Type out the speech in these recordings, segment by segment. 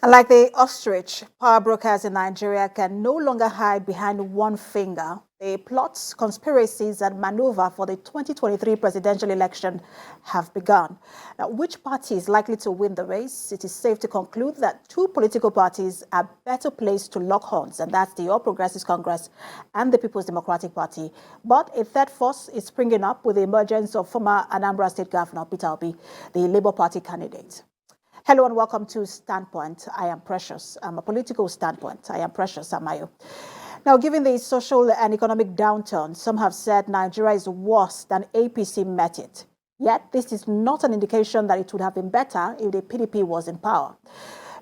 Like the ostrich, power brokers in Nigeria can no longer hide behind one finger. The plots, conspiracies, and maneuver for the 2023 presidential election have begun. Now, which party is likely to win the race? It is safe to conclude that two political parties are better placed to lock horns, and that's the All Progressives Congress and the People's Democratic Party. But a third force is springing up with the emergence of former Anambra State Governor Peter Obi, the Labour Party candidate. Hello and welcome to Standpoint. I am Precious. I'm a political standpoint. I am Precious Amayo. Now, given the social and economic downturn, some have said Nigeria is worse than APC met it. Yet, this is not an indication that it would have been better if the PDP was in power.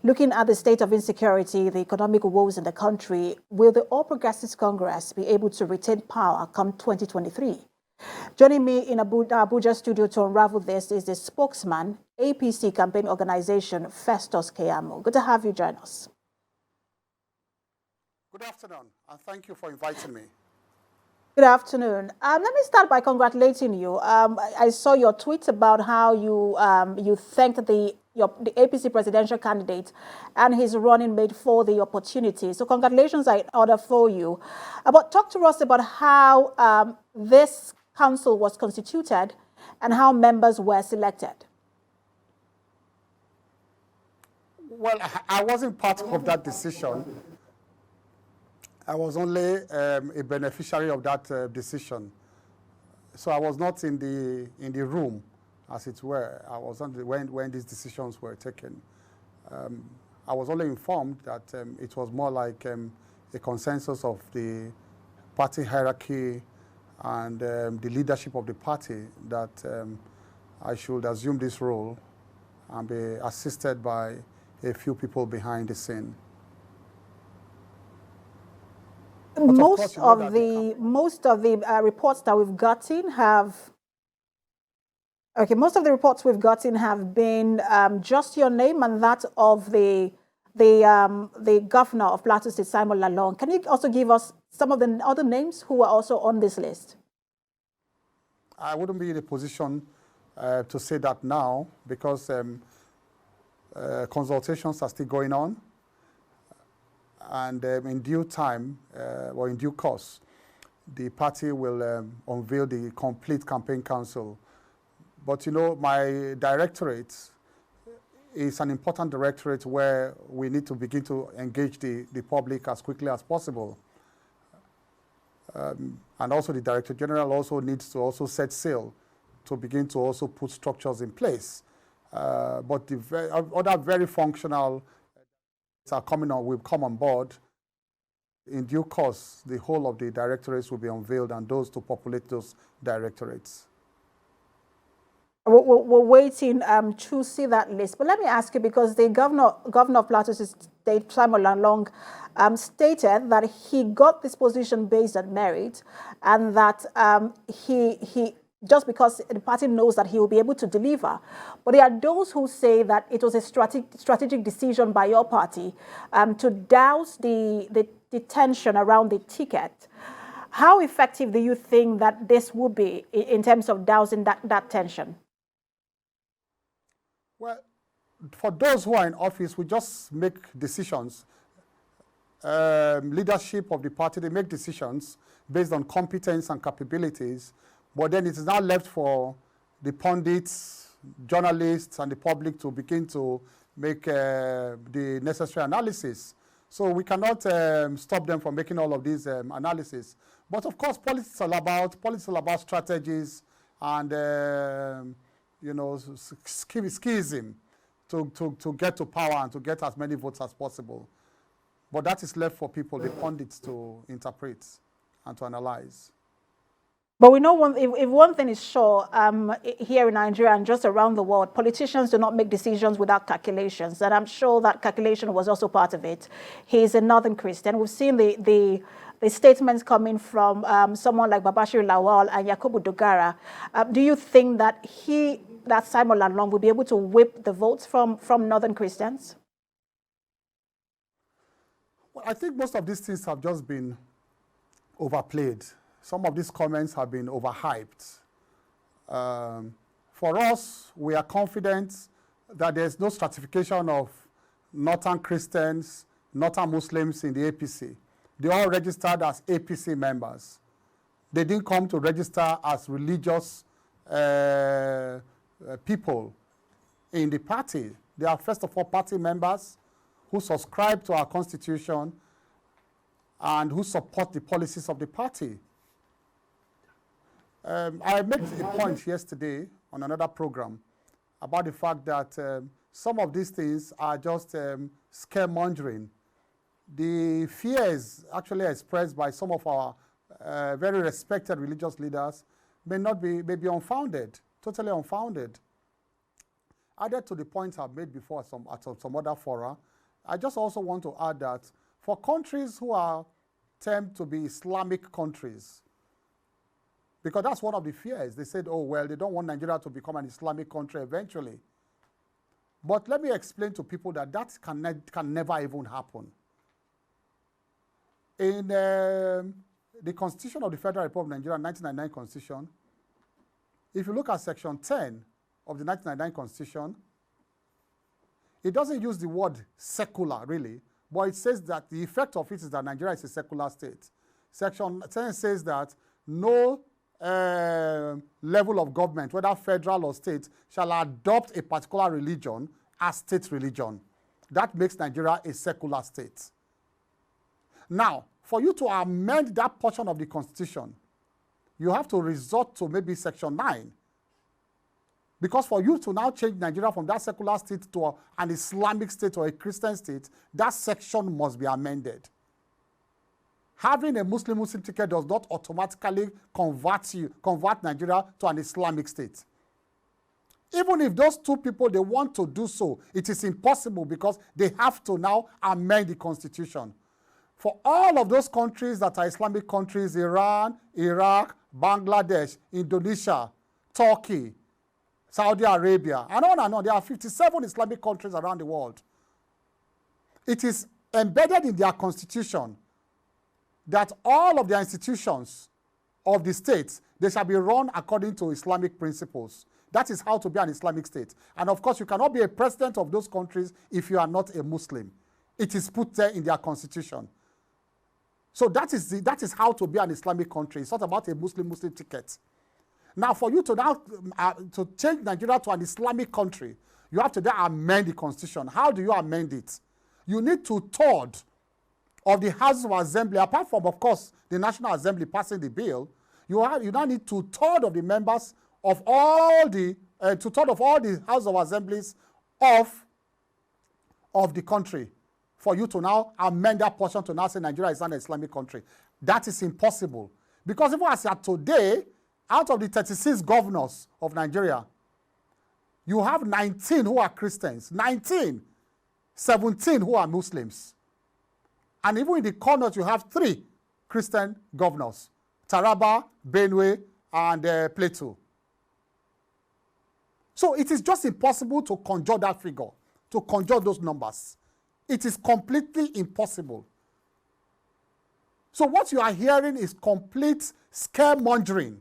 Looking at the state of insecurity, the economic woes in the country, will the All Progressives Congress be able to retain power come 2023? Joining me in Abuja studio to unravel this is the spokesman, APC Campaign Organisation, Festus Keyamo. Good to have you join us. Good afternoon, and thank you for inviting me. Good afternoon. Let me start by congratulating you. I saw your tweet about how you thanked the APC presidential candidate and his running mate for the opportunity. So congratulations are in order for you. But talk to us about how this council was constituted and how members were selected. Well, I wasn't part of that decision. I was only a beneficiary of that decision. So I was not in the room, as it were. I was on when these decisions were taken. I was only informed that it was more like a consensus of the party hierarchy and the leadership of the party that I should assume this role and be assisted by a few people behind the scene. Most of the reports that we've gotten have been just your name and that of the governor of Plateau State, Simon Lalong. Can you also give us some of the other names who are also on this list? I wouldn't be in a position to say that now because consultations are still going on. And in due time, or in due course, the party will unveil the complete campaign council. But, you know, my directorate is an important directorate where we need to begin to engage the public as quickly as possible. And also the Director General also needs to also set sail to begin to also put structures in place. But the other very functional are coming on, will come on board. In due course, the whole of the directorates will be unveiled and those to populate those directorates. We're waiting to see that list. But let me ask you, because the governor of Plateau State, Simon Lalong, stated that he got this position based on merit and that he just because the party knows that he will be able to deliver. But there are those who say that it was a strategic decision by your party to douse the tension around the ticket. How effective do you think that this would be in terms of dousing that tension? Well, for those who are in office, we just make decisions. Leadership of the party, they make decisions based on competence and capabilities. But then it is now left for the pundits, journalists, and the public to begin to make the necessary analysis. So we cannot stop them from making all of these analysis. But of course, politics is all about strategies and you know, schism to get to power and to get as many votes as possible. But that is left for people, the pundits, to interpret and to analyze. But we know if one thing is sure, here in Nigeria and just around the world, politicians do not make decisions without calculations. And I'm sure that calculation was also part of it. He's a Northern Christian. We've seen the statements coming from someone like Babashir Lawal and Yakubu Dogara. Do you think that Simon Lalong will be able to whip the votes from Northern Christians? Well, I think most of these things have just been overplayed. Some of these comments have been overhyped. For us, we are confident that there's no stratification of Northern Christians, Northern Muslims in the APC. They all registered as APC members. They didn't come to register as religious people in the party. They are, first of all, party members who subscribe to our constitution and who support the policies of the party. I made a point yesterday on another program about the fact that some of these things are just scaremongering. The fears actually expressed by some of our very respected religious leaders may be unfounded, totally unfounded. Added to the points I've made before at some other fora, I just also want to add that for countries who are termed to be Islamic countries, because that's one of the fears. They said, oh, well, they don't want Nigeria to become an Islamic country eventually. But let me explain to people that that can never even happen. In the Constitution of the Federal Republic of Nigeria, 1999 Constitution, if you look at Section 10 of the 1999 Constitution, it doesn't use the word secular, really, but it says that the effect of it is that Nigeria is a secular state. Section 10 says that no level of government, whether federal or state, shall adopt a particular religion as state religion. That makes Nigeria a secular state. Now, for you to amend that portion of the Constitution, you have to resort to maybe Section 9. Because for you to now change Nigeria from that secular state to an Islamic state or a Christian state, that section must be amended. Having a Muslim ticket does not automatically convert Nigeria to an Islamic state. Even if those two people, they want to do so, it is impossible because they have to now amend the Constitution. For all of those countries that are Islamic countries, Iran, Iraq, Bangladesh, Indonesia, Turkey, Saudi Arabia, and on and on. There are 57 Islamic countries around the world. It is embedded in their constitution that all of their institutions of the states, they shall be run according to Islamic principles. That is how to be an Islamic state. And of course, you cannot be a president of those countries if you are not a Muslim. It is put there in their constitution. So that is how to be an Islamic country. It's not about a Muslim ticket. Now, for you to now to change Nigeria to an Islamic country, you have to then amend the constitution. How do you amend it? You need 2/3 of the House of Assembly, apart from, of course, the National Assembly passing the bill. You now need 2/3 of the members of all the 2/3 of all the House of Assemblies of the country for you to now amend that portion to now say Nigeria is not an Islamic country. That is impossible. Because even as at today, out of the 36 governors of Nigeria, you have 19 who are Christians, 17 who are Muslims. And even in the corners, you have 3 Christian governors, Taraba, Benue, and Plateau. So it is just impossible to conjure that figure, to conjure those numbers. It is completely impossible. So what you are hearing is complete scaremongering.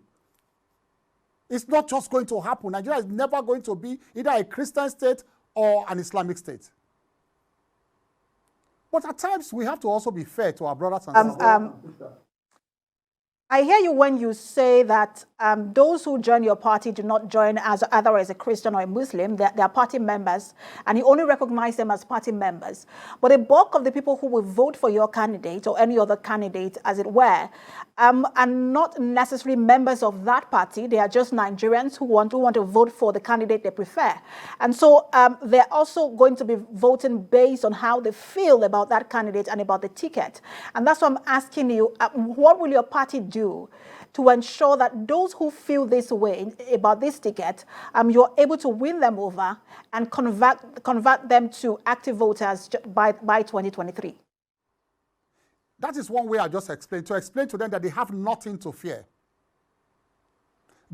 It's not just going to happen. Nigeria is never going to be either a Christian state or an Islamic state. But at times, we have to also be fair to our brothers and sisters. I hear you when you say that those who join your party do not join as either as a Christian or a Muslim. They are party members, and you only recognize them as party members. But the bulk of the people who will vote for your candidate or any other candidate, as it were, are not necessarily members of that party. They are just Nigerians who want to vote for the candidate they prefer. And so they're also going to be voting based on how they feel about that candidate and about the ticket. And that's why I'm asking you, what will your party do to ensure that those who feel this way about this ticket, you're able to win them over and convert them to active voters by 2023? That is one way I just explained, to explain to them that they have nothing to fear.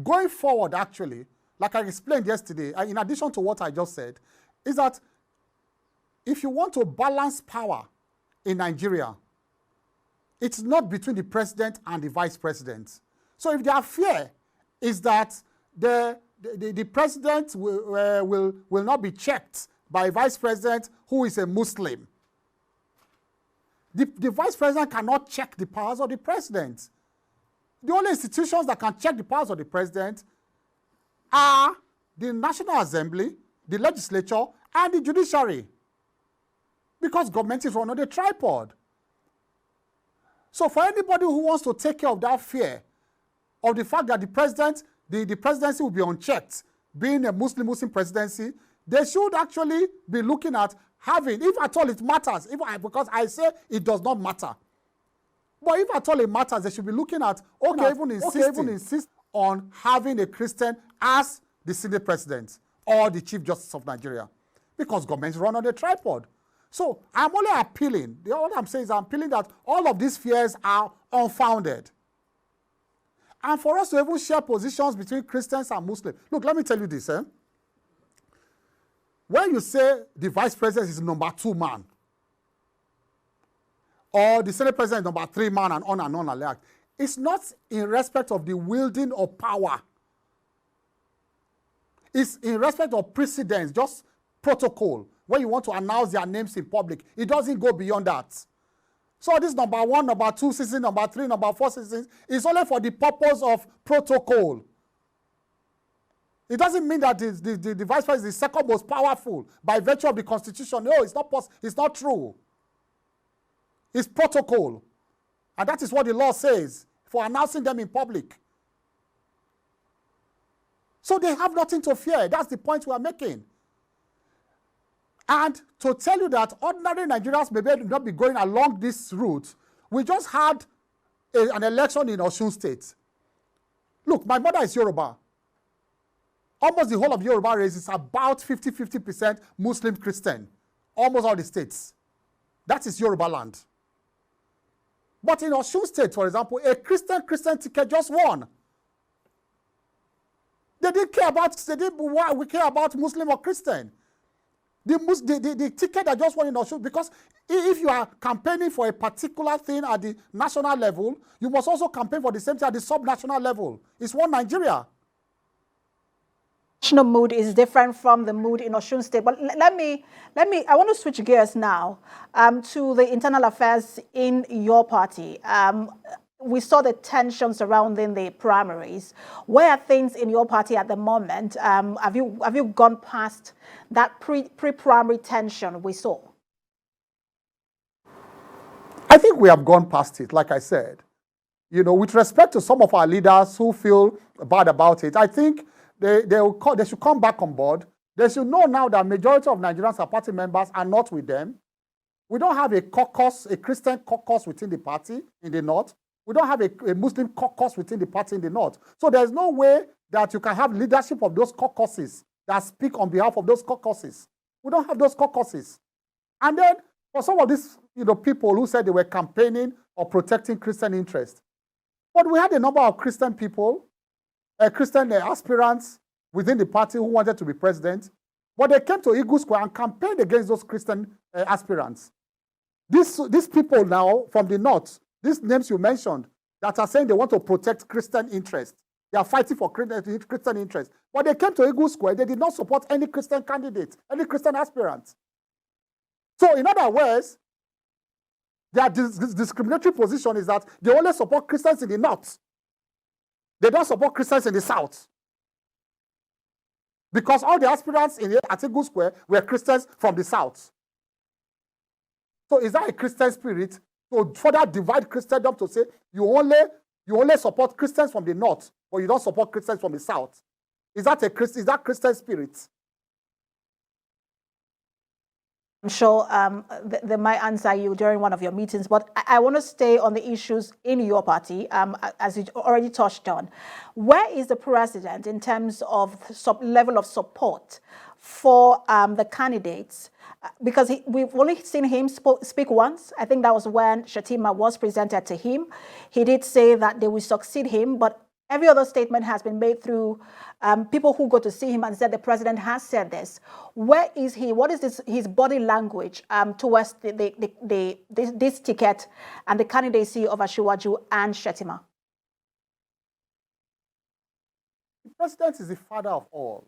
Going forward, actually, like I explained yesterday, in addition to what I just said, is that if you want to balance power in Nigeria, it's not between the president and the vice president. So if their fear is that the president will not be checked by a vice president who is a Muslim. The vice president cannot check the powers of the president. The only institutions that can check the powers of the president are the National Assembly, the legislature, and the judiciary. Because government is run on a tripod. So for anybody who wants to take care of that fear of the fact that the presidency will be unchecked, being a Muslim presidency, they should actually be looking at having, if at all it matters, because I say it does not matter. But if at all it matters, they should be looking at, even insist on having a Christian as the Senate President or the Chief Justice of Nigeria. Because governments run on a tripod. So I'm only appealing, all I'm saying is I'm appealing that all of these fears are unfounded. And for us to even share positions between Christians and Muslims. Look, let me tell you this. When you say the vice president is number 2 man, or the Senate president is number 3 man, and on like that, it's not in respect of the wielding of power. It's in respect of precedence, just protocol, when you want to announce their names in public. It doesn't go beyond that. So this number 1, number 2 citizen, number 3, number 4 citizens is only for the purpose of protocol. It doesn't mean that the vice president is the second most powerful by virtue of the constitution. No, it's not true. It's protocol. And that is what the law says for announcing them in public. So they have nothing to fear. That's the point we are making. And to tell you that ordinary Nigerians may not be going along this route, we just had an election in Osun State. Look, my mother is Yoruba. Almost the whole of Yoruba race is about 50% Muslim Christian. Almost all the states. That is Yoruba land. But in Osun State, for example, a Christian ticket just won. They didn't care about Muslim or Christian. The ticket that just won in Osun, because if you are campaigning for a particular thing at the national level, you must also campaign for the same thing at the sub-national level. It's one Nigeria. National mood is different from the mood in Osun State. But I want to switch gears now to the internal affairs in your party. We saw the tension surrounding the primaries. Where are things in your party at the moment? Have you gone past that pre-primary tension we saw? I think we have gone past it, like I said. You know, with respect to some of our leaders who feel bad about it, I think they should come back on board. They should know now that majority of Nigerians and party members are not with them. We don't have a caucus, a Christian caucus within the party in the north. We don't have a Muslim caucus within the party in the north. So there's no way that you can have leadership of those caucuses that speak on behalf of those caucuses. We don't have those caucuses. And then for some of these people who said they were campaigning or protecting Christian interests, but we had a number of Christian people, Christian aspirants within the party who wanted to be president, but they came to Eagle Square and campaigned against those Christian aspirants. These people now from the north, these names you mentioned, that are saying they want to protect Christian interests. They are fighting for Christian interests. But they came to Eagle Square, they did not support any Christian candidate, any Christian aspirant. So in other words, their discriminatory position is that they only support Christians in the north. They don't support Christians in the south. Because all the aspirants at Eagle Square were Christians from the south. So is that a Christian spirit to further divide Christendom, to say you only support Christians from the north, but you don't support Christians from the south? Is that Christian spirit? I'm sure they might answer you during one of your meetings, but I want to stay on the issues in your party, as you already touched on. Where is the president in terms of level of support for the candidates? Because we've only seen him speak once. I think that was when Shettima was presented to him. He did say that they will succeed him, but every other statement has been made through people who go to see him and said the president has said this. Where is he? What is his body language towards this ticket and the candidacy of Asiwaju and Shettima? The president is the father of all.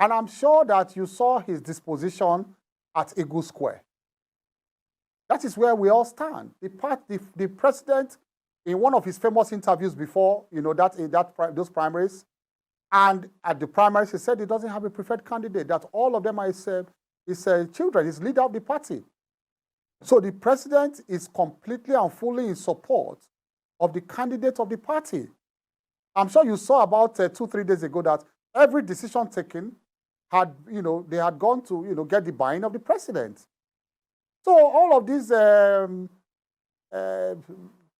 And I'm sure that you saw his disposition at Eagle Square. That is where we all stand. The president, in one of his famous interviews before, those primaries, and at the primaries, he said he doesn't have a preferred candidate, that all of them are his children, his leader of the party. So the president is completely and fully in support of the candidate of the party. I'm sure you saw about 2-3 days ago that every decision taken had, they had gone to, get the buy-in of the president. So all of these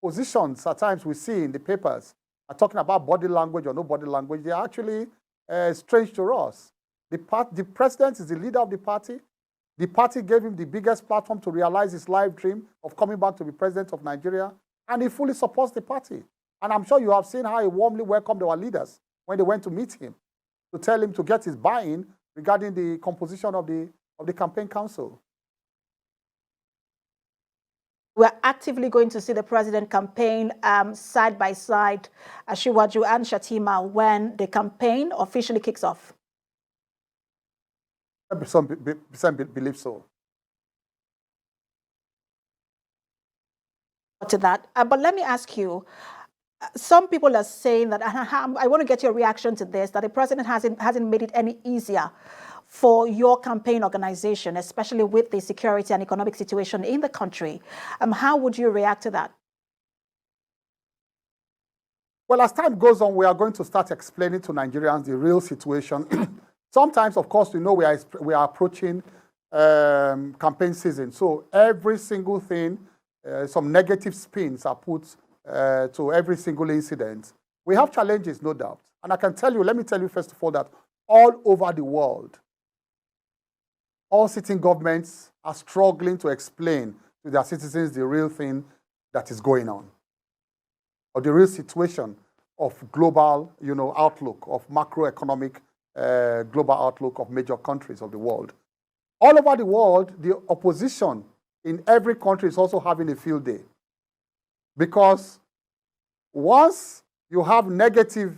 positions at times we see in the papers are talking about body language or no body language. They are actually strange to us. The president is the leader of the party. The party gave him the biggest platform to realize his life dream of coming back to be president of Nigeria, and he fully supports the party. And I'm sure you have seen how he warmly welcomed our leaders when they went to meet him, to tell him to get his buy-in regarding the composition of the campaign council. We're actively going to see the president campaign side by side, Asiwaju and Shatima, when the campaign officially kicks off. Some believe so. To that, but let me ask you, some people are saying that, and I want to get your reaction to this, that the president hasn't made it any easier for your campaign organization, especially with the security and economic situation in the country. How would you react to that? Well, as time goes on, we are going to start explaining to Nigerians the real situation. Sometimes, of course, we are approaching campaign season. So every single thing, some negative spins are put to every single incident. We have challenges, no doubt. And I can tell you, let me tell you first of all, that all over the world, all sitting governments are struggling to explain to their citizens the real thing that is going on, or the real situation of global, outlook, of macroeconomic global outlook of major countries of the world. All over the world, the opposition in every country is also having a field day. Because once you have negative,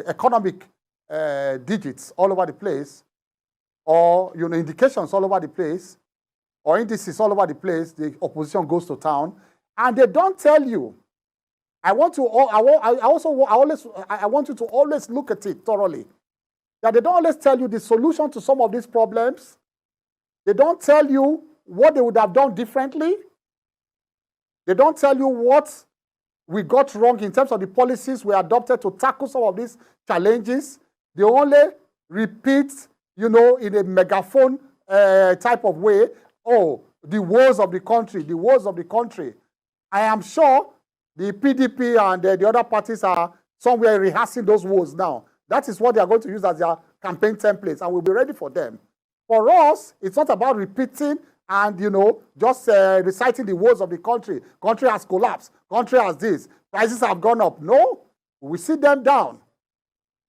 economic digits all over the place, or, indications all over the place, or indices all over the place, the opposition goes to town, and they don't tell you. I want you to always look at it thoroughly. That they don't always tell you the solution to some of these problems. They don't tell you what they would have done differently. They don't tell you what we got wrong in terms of the policies we adopted to tackle some of these challenges. They only repeat, in a megaphone type of way, oh, the woes of the country, the woes of the country. I am sure the PDP and the other parties are somewhere rehearsing those woes now. That is what they are going to use as their campaign templates, and we'll be ready for them. For us, it's not about repeating and, just reciting the woes of the country. Country has collapsed. Country has this. Prices have gone up. No, we sit them down.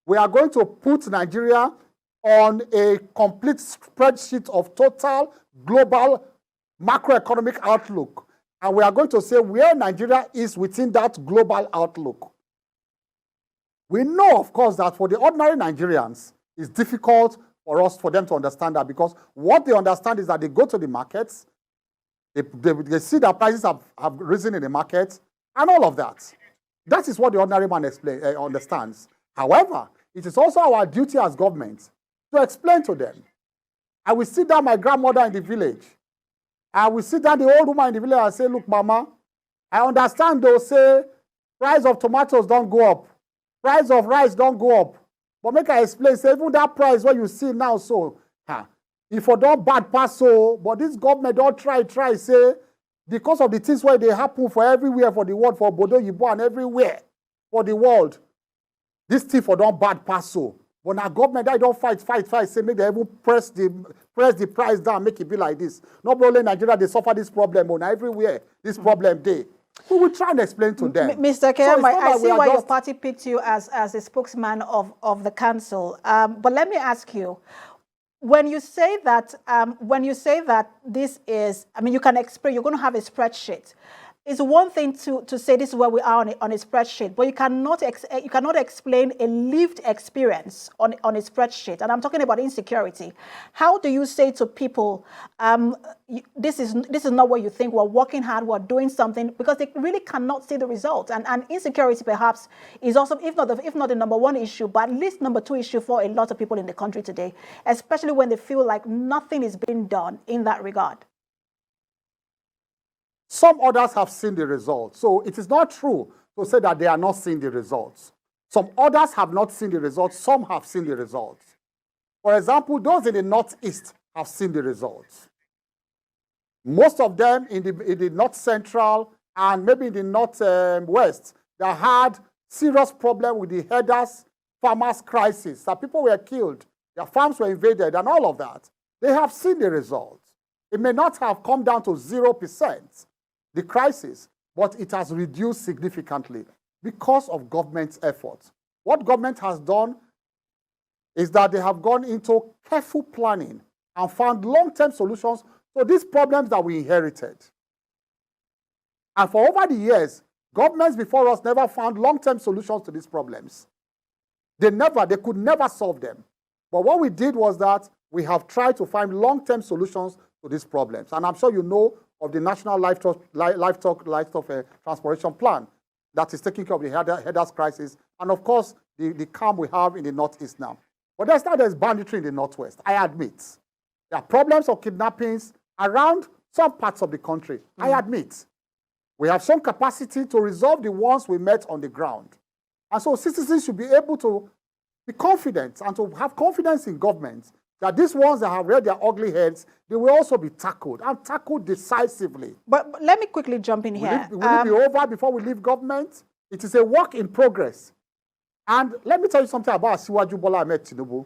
We are going to put Nigeria on a complete spreadsheet of total global macroeconomic outlook. And we are going to say where Nigeria is within that global outlook. We know, of course, that for the ordinary Nigerians, it's difficult for them to understand that, because what they understand is that they go to the markets, they see that prices have risen in the market, and all of that. That is what the ordinary man understands. However, it is also our duty as government to explain to them. I will sit down my grandmother in the village. I will sit down the old woman in the village and say, look, Mama, I understand they'll say price of tomatoes don't go up. Price of rice don't go up. But make I explain, say even that price what you see now, so, if you don't bad pass so, but this government don't try, say, because of the things where they happen for everywhere for the world, for Bodo Yibo and everywhere for the world, this thing for don't bad pass so. But now government, I don't fight, say make they even press the price down, make it be like this. Not only in Nigeria, they suffer this problem, but everywhere, this problem they. We will try and explain to them. Mr. Keyamo, I see why your party picked you as a spokesman of the council. But let me ask you, when you say that this is, you can explain, you're going to have a spreadsheet. it's one thing to say this is where we are on a spreadsheet, but you cannot explain a lived experience on a spreadsheet. And I'm talking about insecurity. How do you say to people, this is not what you think, we're working hard, we're doing something, because they really cannot see the results. And insecurity perhaps is also, if not the number one issue, but at least number two issue for a lot of people in the country today, especially when they feel like nothing is being done in that regard. Some others have seen the results. So it is not true to say that they are not seeing the results. Some others have not seen the results. Some have seen the results. For example, those in the Northeast have seen the results. Most of them in the North Central and maybe in the North West, they had serious problem with the herders, farmers crisis. That people were killed, their farms were invaded and all of that. They have seen the results. It may not have come down to 0%. The crisis, but it has reduced significantly because of government's efforts. What government has done is that they have gone into careful planning and found long-term solutions to these problems that we inherited. And for over the years, governments before us never found long-term solutions to these problems. They could never solve them. But what we did was that we have tried to find long-term solutions to these problems. And I'm sure you know of the National Livestock Transportation Plan that is taking care of the herders crisis, and of course, the calm we have in the Northeast now. But there's banditry in the Northwest, I admit. There are problems of kidnappings around some parts of the country, I admit. We have some capacity to resolve the ones we met on the ground. And so citizens should be able to be confident and to have confidence in government that these ones that have reared their ugly heads, they will also be tackled, and tackled decisively. But let me quickly jump in here. Will it be over before we leave government? It is a work in progress. And let me tell you something about Asiwaju Bola Ahmed Tinubu.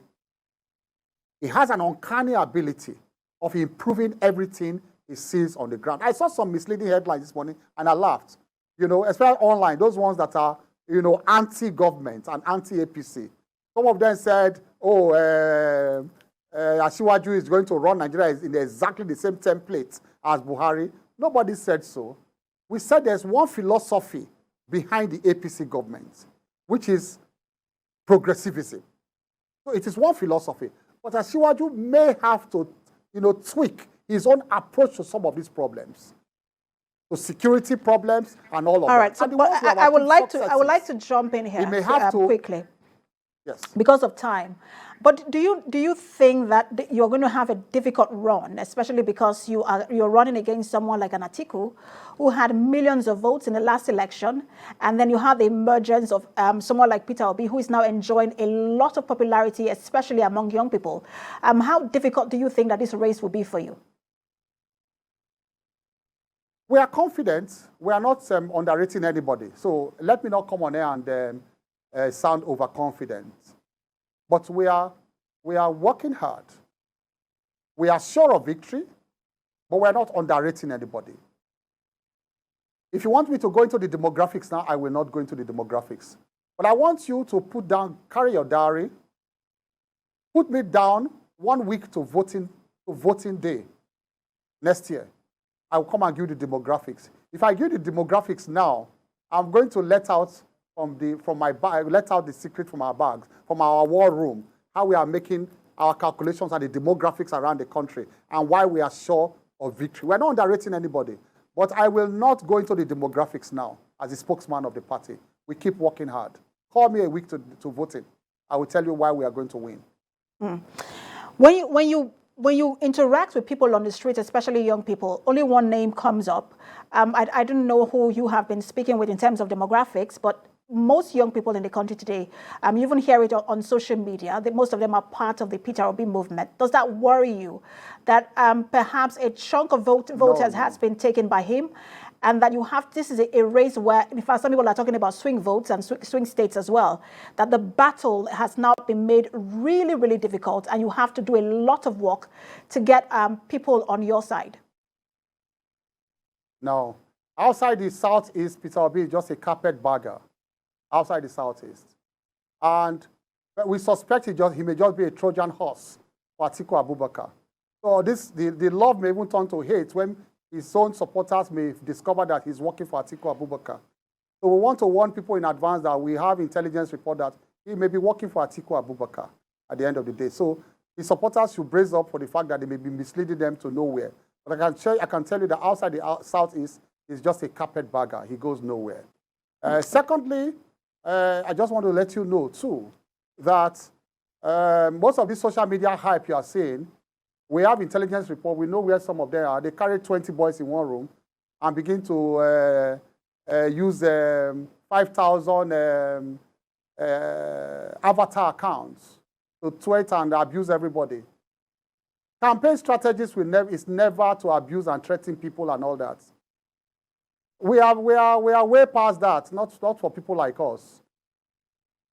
He has an uncanny ability of improving everything he sees on the ground. I saw some misleading headlines this morning, and I laughed. You know, especially online, those ones that are, you know, anti-government and anti-APC. Some of them said, oh, Asiwaju is going to run Nigeria in exactly the same template as Buhari. Nobody said so. We said there's one philosophy behind the APC government, which is progressivism. So it is one philosophy. But Asiwaju may have to, you know, tweak his own approach to some of these problems, to security problems and all of that. All right. So, but I would like to jump in here. He may have to quickly. Yes. Because of time. But do you think that you're going to have a difficult run, especially because you're running against someone like an Atiku, who had millions of votes in the last election, and then you have the emergence of someone like Peter Obi, who is now enjoying a lot of popularity, especially among young people? How difficult do you think that this race will be for you? We are confident. We are not underrating anybody. So let me not come on air and sound overconfident. But we are working hard. We are sure of victory, but we are not underrating anybody. If you want me to go into the demographics now, I will not go into the demographics. But I want you to carry your diary, put me down 1 week to voting day next year. I will come and give you the demographics. If I give you the demographics now, I'm going to let out from my bag, let out the secret from our bags, from our war room, how we are making our calculations and the demographics around the country, and why we are sure of victory. We're not underrating anybody, but I will not go into the demographics now as the spokesman of the party. We keep working hard. Call me a week to voting. I will tell you why we are going to win. Mm. When you interact with people on the street, especially young people, only one name comes up. I don't know who you have been speaking with in terms of demographics, but most young people in the country today, you even hear it on social media, that most of them are part of the Peter Obi movement. Does that worry you that perhaps a chunk of voters has been taken by him, and that this is a race where, in fact, some people are talking about swing votes and swing states as well, that the battle has now been made really, really difficult, and you have to do a lot of work to get people on your side? No. Outside the Southeast, Peter Obi is just a carpetbagger. Outside the Southeast. And we suspect he may just be a Trojan horse for Atiku Abubakar. So the love may even turn to hate when his own supporters may discover that he's working for Atiku Abubakar. So we want to warn people in advance that we have intelligence report that he may be working for Atiku Abubakar at the end of the day. So his supporters should brace up for the fact that they may be misleading them to nowhere. But I can tell you that outside the Southeast, he's just a carpetbagger. He goes nowhere. Secondly, I just want to let you know, too, that most of this social media hype you are seeing, we have intelligence report. We know where some of them are. They carry 20 boys in one room and begin to use 5,000 avatar accounts to tweet and abuse everybody. Campaign strategies is never to abuse and threaten people and all that. We are way past that, not for people like us.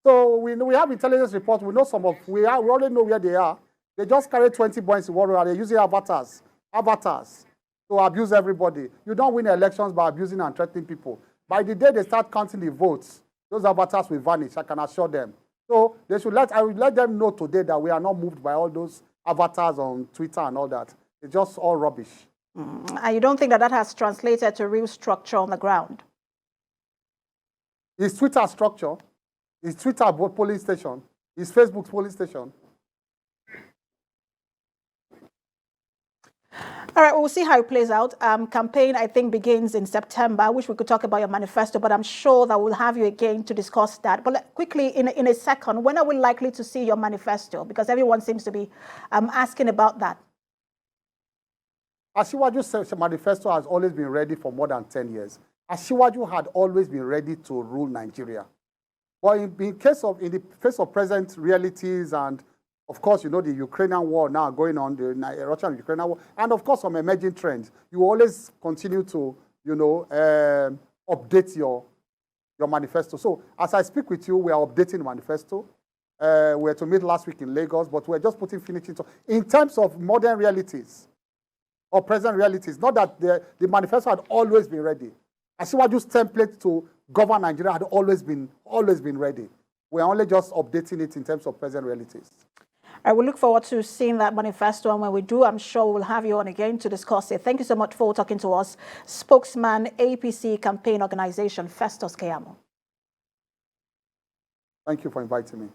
So we have intelligence reports. We know we already know where they are. They just carry 20 boys in one room and they're using avatars to abuse everybody. You don't win elections by abusing and threatening people. By the day they start counting the votes, those avatars will vanish, I can assure them. So I will let them know today that we are not moved by all those avatars on Twitter and all that. It's just all rubbish. And you don't think that has translated to real structure on the ground? Is Twitter structure? Is Twitter polling station? Is Facebook polling station? All right, we'll see how it plays out. Campaign, I think, begins in September. I wish we could talk about your manifesto, but I'm sure that we'll have you again to discuss that. But quickly, in a second, when are we likely to see your manifesto? Because everyone seems to be asking about that. Asiwaju's manifesto has always been ready for more than 10 years. Asiwaju had always been ready to rule Nigeria. But in the face of present realities and, of course, you know, the Ukrainian war now going on, the Russian-Ukrainian war, and, of course, some emerging trends, you always continue to, you know, update your manifesto. So as I speak with you, we are updating the manifesto. We were to meet last week in Lagos, but we're just putting finishing. In terms of modern realities or present realities, not that the manifesto had always been ready. Asiwaju's template to govern Nigeria had always been ready. We're only just updating it in terms of present realities. I will look forward to seeing that manifesto, and when we do, I'm sure we'll have you on again to discuss it. Thank you so much for talking to us. Spokesman, APC Campaign Organisation, Festus Keyamo. Thank you for inviting me.